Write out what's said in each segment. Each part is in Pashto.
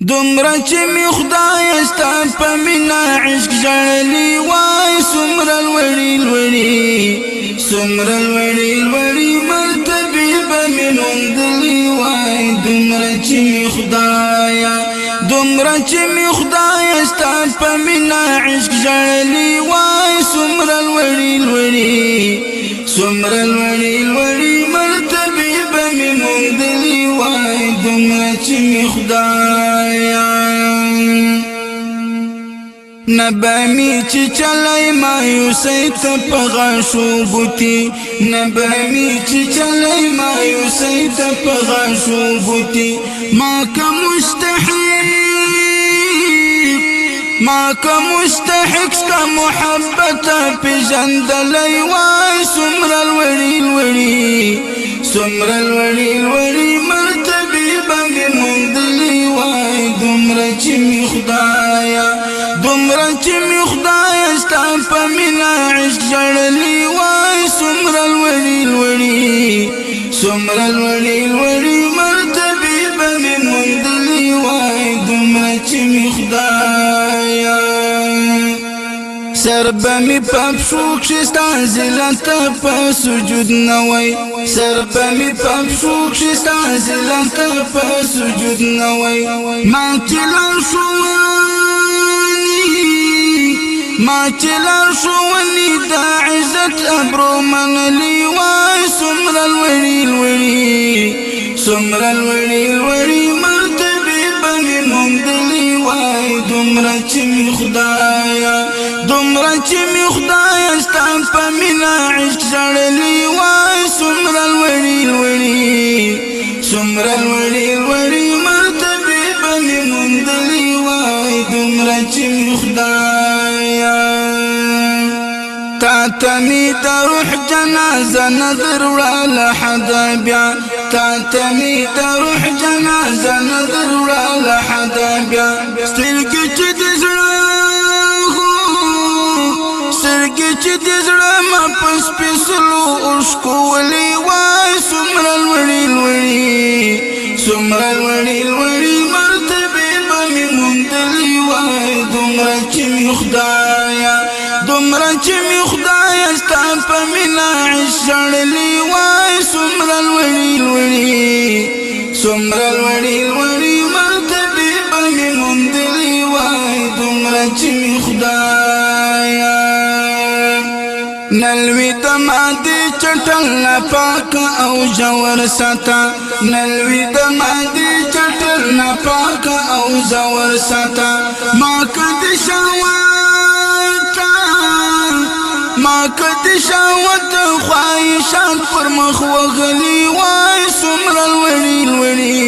دومره چې می خدای ستا په مینا عشق ژړلی وای څومره لوړې لوړې څومره لوړې لوړې مرتبې به مې موندلې وای دومره چې می خدای ستا په مینا عشق ژړلی وای څومره لوړې لوړې څومره لوړې لوړې مرتبې به مې موندلې وای دومره چې می خدایا نبامی چی چلی مایوسی تا پغاشو بوتی نبامی چی چلی مایوسی تا پغاشو بوتی ما کا مستحق ستا محبت پی جندلی وای سمرا الوڑی الوڑی سمرا الوڑی الوڑی مرتبی بمی مندلی وای دمرا چی می خدایا دومره چې می خدای ستا په مینا عشق ژړلی وای څومره لوړې لوړې څومره لوړې لوړې مرتبې به مې موندلې وای دومره چې می خدایا سر به می پاپ شو کښې ستا ذلت په سجود نه وای سر به می پاپ شو کښې ستا ذلت په سجود نه وای ما چې لاړ شو ما چلار شوونی دا عزت ابرو منلی وای سمر الوڑی الوڑی سمر الوڑی الوڑی مرتبی بمی موندلی وای دمرا چی می خدایا ستا پا مینا عشق ژړلی وای سمر الوڑی الوڑی سمر الوڑی الوڑی مرتبی بمی موندلی وای دمرا چی می خدایا تا تمی دا روح جنازه نظر وړه لحدا بیا تا تمی دا روح جنازه نظر وړه لحدا بیا سترګې چې د زړه ما په سپېڅلو اوښکو ولې وای څومره لوړې لوړې څومره لوړې لوړې مرتبې به مې موندلې وای دومره چې مې خدایا ستا په مینا عشق ژړلی وای څومره لوړې لوړې څومره لوړې لوړې مرتبې به مې موندلې وای دومره چې مې خدایا نلوی د مادې چټل نه پاکه او ژور ساته نلوی د مادې چټل نه پاکه او ژور ساته ما کد شاوت خواهشات پر مخ وغلی وای څومره لوړې لوړې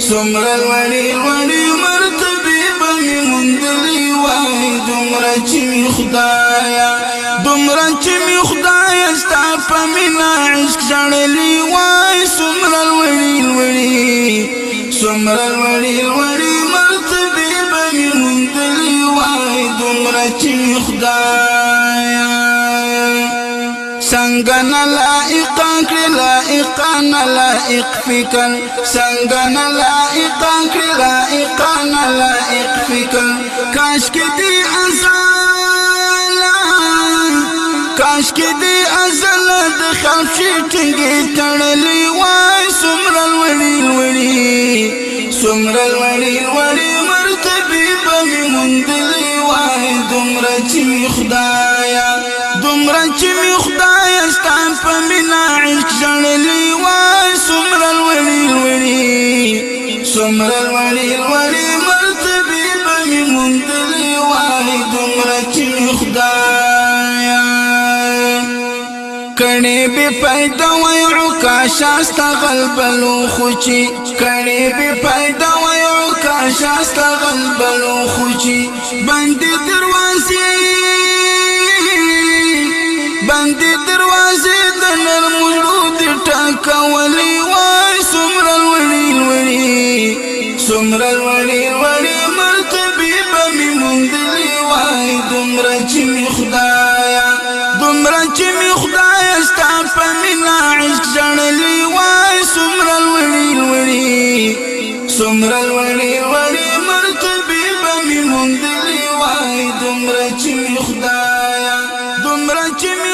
څومره لوړې لوړې مرتبې به مې موندلې وای دومره چې مې خدایا ستا په مینا عشق ژړلی وای څومره لوړې لوړې څومره لوړې لوړې مرتبې به مې موندلې وای دومره چې مې خدایا سنگنا لائقا کری لائقا نلائق فکر سنگنا لائقا کری لائقا نلائق فکر کاش کی دی ازالا د خلشی ټنګې تړلی وای څومره لوړې لوړې څومره لوړې لوړې مرتبې به مې موندلې وای دومره چې مې خدایا ستا په مینا عشق ژړلی وای څومره لوړې لوړې څومره لوړې لوړې مرتبې به مې موندلې وای دومره چې مې خدایا کړي به پیدا وای عکاشا ستا غلبلو خوچی کړي به پیدا وای عکاشا ستا غلبلو خوچی باندې دروازې د نرمولو د ټاکولې وای څومره لوړې لوړې څومره لوړې لوړې مرتبې به مې موندلې وای دومره چې مې خدایا ستا په مینا عشق ژړلی وای څومره لوړې لوړې سمر الوری وری مرتبی بمی موندلی وای دومره چې می خدایا دومره چې می